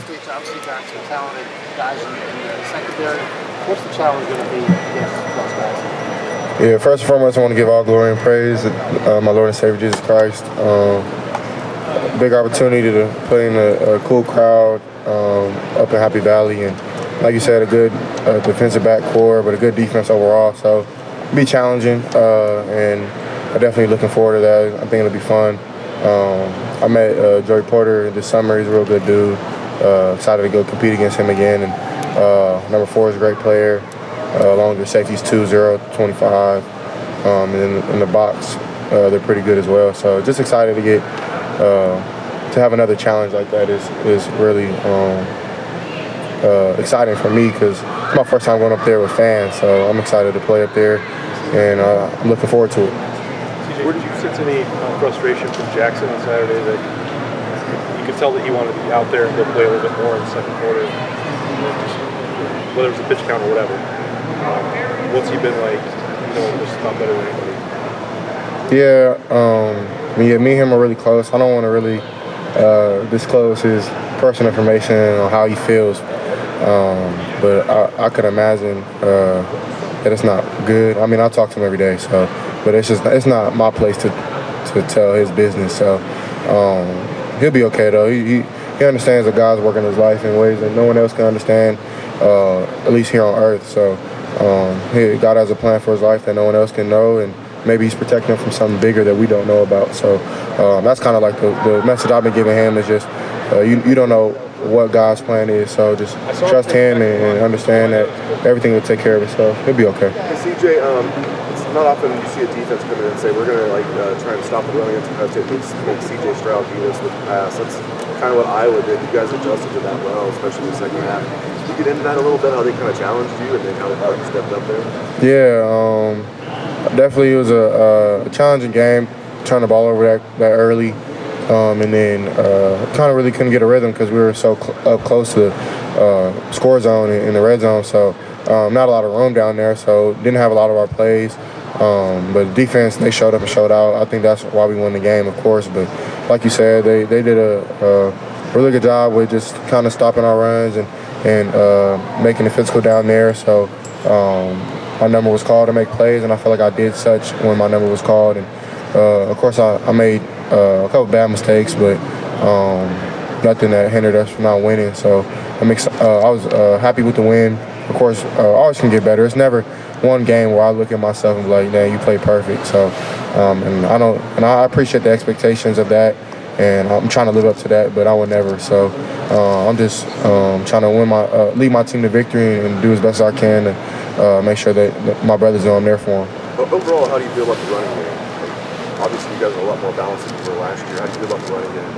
State's obviously got some talented guys in the secondary. What's the challenge going to be against those guys? Yeah, first and foremost, I want to give all glory and praise to my Lord and Savior Jesus Christ. Big opportunity to play in a cool crowd up in Happy Valley, and like you said, a good defensive back core, but a good defense overall. So it'll be challenging, and I'm definitely looking forward to that. I think it'll be fun. I met Joey Porter this summer. He's a real good dude. Excited to go compete against him again. And number 4 is a great player. Along with the safeties 2-0, 25. And then in the box, they're pretty good as well. So just excited to get to have another challenge like that is really exciting for me because it's my first time going up there with fans. So I'm excited to play up there, and I'm looking forward to it. Where did you sense any frustration from Jackson on Saturday that you could tell that he wanted to be out there and go play a little bit more in the second quarter, whether it was a pitch count or whatever? What's he been like? Just not better than anybody. Yeah, me and him are really close. I don't want to really disclose his personal information on how he feels, but I could imagine that it's not good. I mean, I talk to him every day, so. But it's not my place to tell his business. So he'll be okay though. He understands that God's working his life in ways that no one else can understand, at least here on earth. So God has a plan for his life that no one else can know, and maybe he's protecting him from something bigger that we don't know about. So that's kind of like the message I've been giving him is just you don't know what God's plan is. So just trust him and understand that everything will take care of itself. He'll be okay. Hey, CJ, not often you see a defense come in and say, we're going to try and stop the run against Penn State, make C.J. Stroud beat us with the pass. That's kind of what Iowa did. You guys adjusted to that well, especially in the second half. Can you get into that a little bit, how they kind of challenged you and then how you stepped up there? Yeah, definitely it was a challenging game, turning the ball over that early. And then kind of really couldn't get a rhythm because we were so up close to the score zone in the red zone. So not a lot of room down there, so didn't have a lot of our plays. But defense, they showed up and showed out. I think that's why we won the game, of course. But like you said, they did a really good job with just kind of stopping our runs and making it physical down there. So my number was called to make plays, and I felt like I did such when my number was called. And of course, I made a couple bad mistakes, but nothing that hindered us from not winning. So I was happy with the win. Of course, always can get better. It's never one game where I look at myself and be like, "Dang, you played perfect." So, and I appreciate the expectations of that, and I'm trying to live up to that, but I would never. So, I'm just trying to lead my team to victory and do as best as I can to make sure that my brothers know I'm there for them. Overall, how do you feel about the running game? Obviously, you guys are a lot more balanced than you were last year. How do you feel about the running game?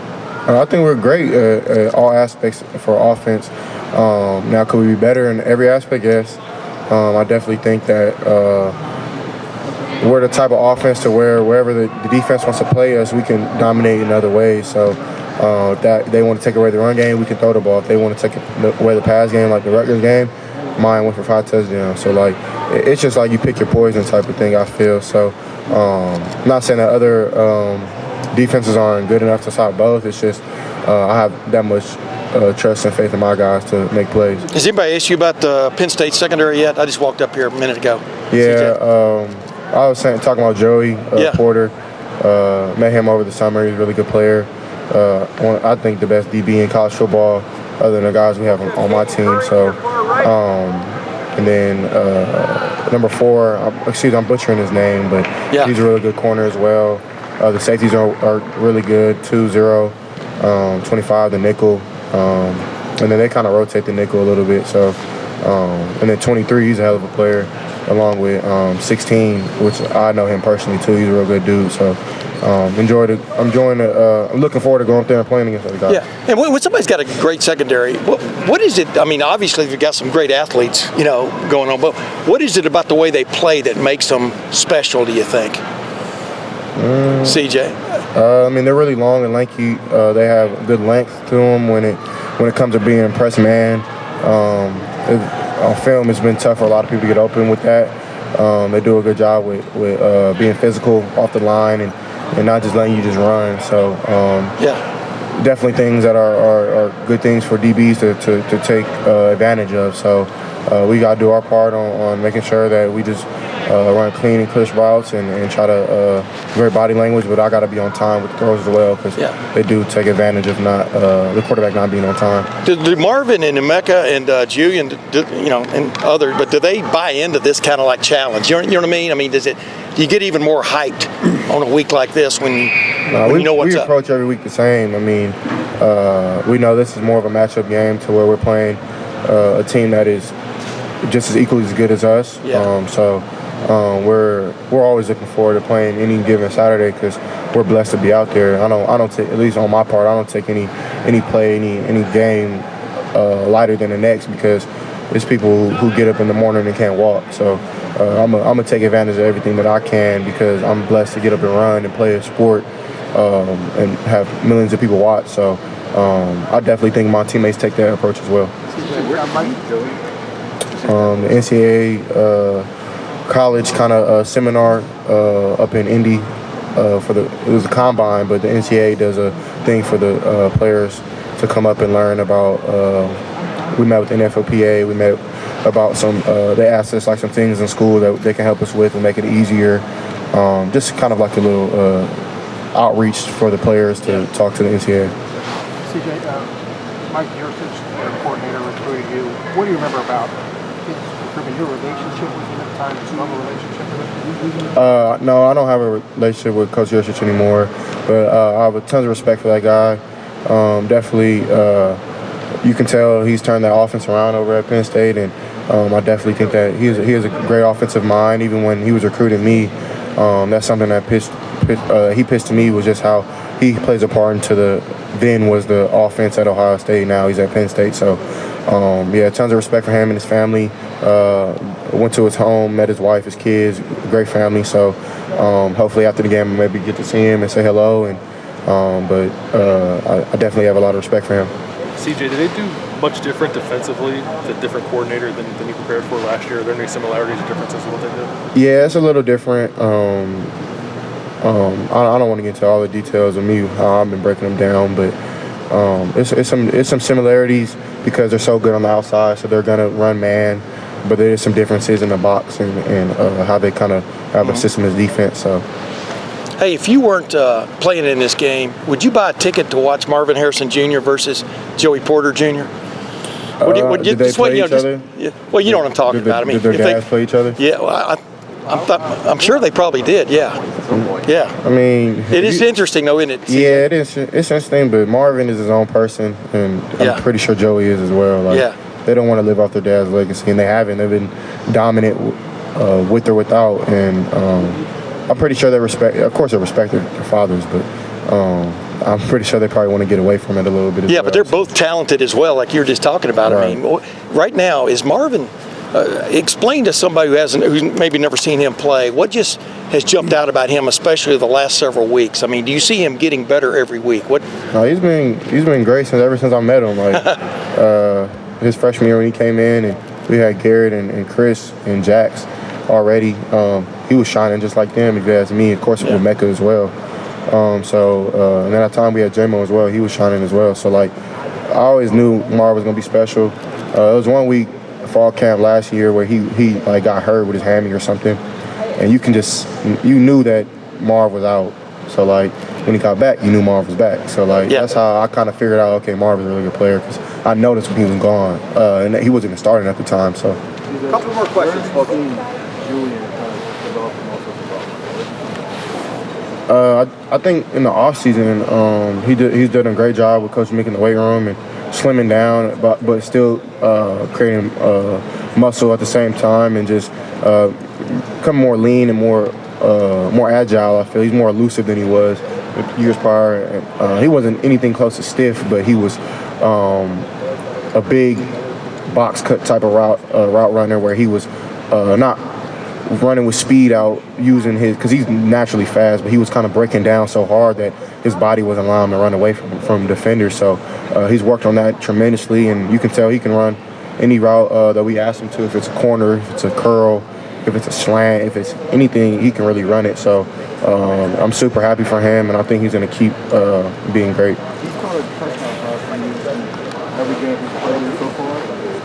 I think we're great at all aspects for offense. Now, could we be better in every aspect? Yes. I definitely think that we're the type of offense to where wherever the defense wants to play us, we can dominate in other ways. So that they want to take away the run game, we can throw the ball. If they want to take away the pass game, like the Rutgers game, mine went for 5 touchdowns. So, like, it's just like you pick your poison type of thing, I feel. So I'm not saying that other defenses aren't good enough to stop both. It's just I have that much trust and faith in my guys to make plays. Has anybody asked you about the Penn State secondary yet? I just walked up here a minute ago. Yeah, I was talking about Joey Porter. Met him over the summer. He's a really good player. I think the best DB in college football, other than the guys we have on my team. So, and then number 4, I'm butchering his name, but he's a really good corner as well. The safeties are really good, 2-0, 25, the nickel. And then they kind of rotate the nickel a little bit. So, and then 23, he's a hell of a player, along with 16, which I know him personally too. He's a real good dude. So, I'm looking forward to going up there and playing against other guys. Yeah, and when somebody's got a great secondary, what is it? I mean, obviously they've got some great athletes, going on. But what is it about the way they play that makes them special? Do you think, CJ? I mean, they're really long and lanky. They have good length to them when it comes to being press man. On film, it's been tough for a lot of people to get open with that. They do a good job with being physical off the line and not just letting you just run. So definitely things that are good things for DBs to take advantage of. So we got to do our part on making sure that we just run clean and crisp routes and try to great body language, but I got to be on time with the throws as well because they do take advantage of not the quarterback not being on time. Do Marvin and Emeka and Julian, and others, but do they buy into this kind of like challenge? You know what I mean? I mean, do you get even more hyped on a week like this when you know what's up? We approach every week the same. I mean, we know this is more of a matchup game to where we're playing a team that is just as equally as good as us. We're always looking forward to playing any given Saturday because we're blessed to be out there. I don't take, at least on my part, I don't take any play, any game lighter than the next because it's people who get up in the morning and can't walk. So I'm gonna take advantage of everything that I can because I'm blessed to get up and run and play a sport and have millions of people watch. So I definitely think my teammates take that approach as well. The NCAA college kind of seminar up in Indy it was a combine, but the NCAA does a thing for the players to come up and learn about. We met with the NFLPA. We met about some. They asked us like some things in school that they can help us with and make it easier. Just kind of like a little outreach for the players to talk to the NCAA. CJ, Mike Harrison, their coordinator, recruited you. What do you remember about his recruitment? Your relationship with him at the time, his love relationship with him? No, I don't have a relationship with Coach Yurcich anymore, but I have a tons of respect for that guy. Definitely, you can tell he's turned that offense around over at Penn State, and I definitely think that he has a great offensive mind. Even when he was recruiting me, that's something that he pitched to me was just how he plays a part into then was the offense at Ohio State. Now he's at Penn State. So, tons of respect for him and his family. Went to his home, met his wife, his kids, great family. So hopefully after the game, maybe get to see him and say hello. But I definitely have a lot of respect for him. CJ, did they do much different defensively, the different coordinator than you prepared for last year? Are there any similarities or differences in what they did? Yeah, it's a little different. I don't want to get into all the details of me, how I've been breaking them down, but it's some similarities because they're so good on the outside, so they're going to run man, but there's some differences in the box and how they kind of have a system as defense. So. Hey, if you weren't playing in this game, would you buy a ticket to watch Marvin Harrison Jr. versus Joey Porter Jr.? Did they play each other? Well, you know what I'm talking about. I mean, did their dads play each other? Yeah, well, I'm sure they probably did. Yeah. I mean, it is interesting, though, isn't it? Yeah, it is. It's interesting, but Marvin is his own person, and I'm pretty sure Joey is as well. They don't want to live off their dad's legacy, and they haven't. They've been dominant with or without, and I'm pretty sure they respect. Of course, they respect their fathers, but I'm pretty sure they probably want to get away from it a little bit. As well. But they're both talented as well, like you were just talking about. Right. I mean, right now is Marvin. Explain to somebody who's maybe never seen him play, what just has jumped out about him, especially the last several weeks? I mean, do you see him getting better every week? No, he's been great ever since I met him. Like his freshman year when he came in, and we had Garrett and Chris and Jax already. He was shining just like them, if you ask me. Of course, with Mecca as well. And at that time we had J-Mo as well. He was shining as well. So I always knew Marv was gonna be special. It was 1 week fall camp last year where he got hurt with his hammy or something, and you knew that Marv was out. So when he got back, you knew Marv was back. So that's how I kind of figured out, okay, Marv is a really good player because I noticed when he was gone, and he wasn't even starting at the time. So a couple more questions. Julian I think in the off season, he's done a great job with Coach Mick in the weight room and slimming down, but still creating muscle at the same time and just becoming more lean and more agile. I feel he's more elusive than he was years prior. He wasn't anything close to stiff, but he was a big box cut type of route runner where he was not running with speed out using because he's naturally fast, but he was kind of breaking down so hard that his body wasn't allowing him to run away from defenders. So he's worked on that tremendously, and you can tell he can run any route that we ask him to. If it's a corner, if it's a curl, if it's a slant, if it's anything, he can really run it. So I'm super happy for him, and I think he's going to keep being great. saw the press conference from you every game he's played in so far.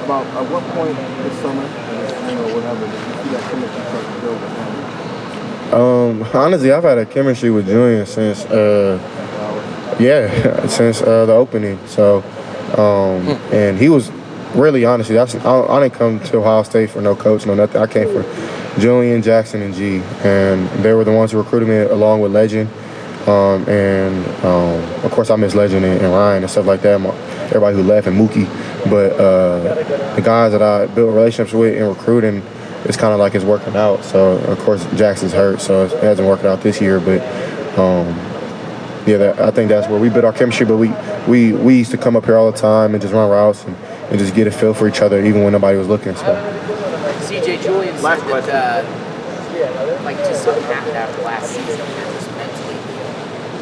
About at what point this summer, or whatever, did you see that chemistry start to build with him? Honestly, I've had a chemistry with Julian since, since the opening. So, and he was really, honestly, I didn't come to Ohio State for no coach, no nothing. I came for Julian, Jackson, and G, and they were the ones who recruited me along with Legend. Of course, I miss Legend and Ryan and stuff like that. Everybody who left and Mookie, but the guys that I built relationships with in recruiting, it's kind of like it's working out. So of course Jackson's hurt, so it hasn't worked out this year. But I think that's where we built our chemistry. But we used to come up here all the time and just run routes and just get a feel for each other, even when nobody was looking. So. CJ, Julian said that like just something happened after last season that just mentally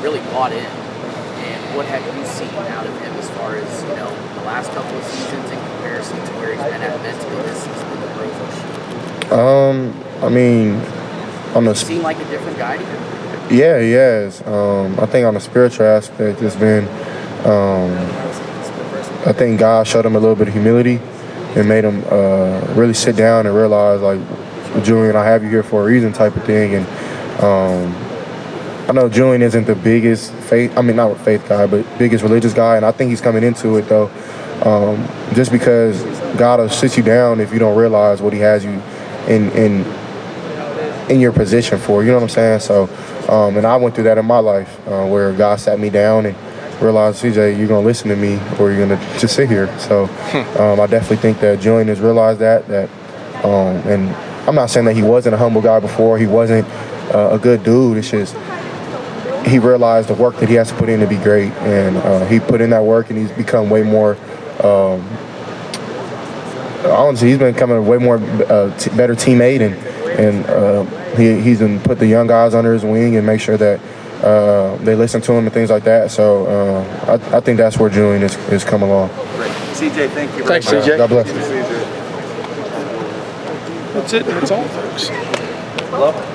really bought in. And what have you seen out of him as far as the last couple of seasons in comparison to where he's been at mentally this season with the growth? I mean, on the seem like a different guy to you? Yeah, he has. I think on the spiritual aspect, it's been. I think God showed him a little bit of humility and made him really sit down and realize, like, Julian, I have you here for a reason, type of thing. And I know Julian isn't the biggest not faith guy, but biggest religious guy, and I think he's coming into it though. Just because God will sit you down if you don't realize what He has you in your position for. You know what I'm saying? So, and I went through that in my life where God sat me down and realized, CJ, you're gonna listen to me or you're gonna just sit here. So, I definitely think that Julian has realized that, and I'm not saying that he wasn't a humble guy before. He wasn't a good dude. It's just he realized the work that he has to put in to be great, and he put in that work, and he's become way more. Honestly, he's been becoming a way more better teammate, and he's put the young guys under his wing and make sure that they listen to him and things like that. So I think that's where Julian is coming along. Great. CJ, thank you. Thanks, CJ. God bless. That's it. That's all, folks. Love it.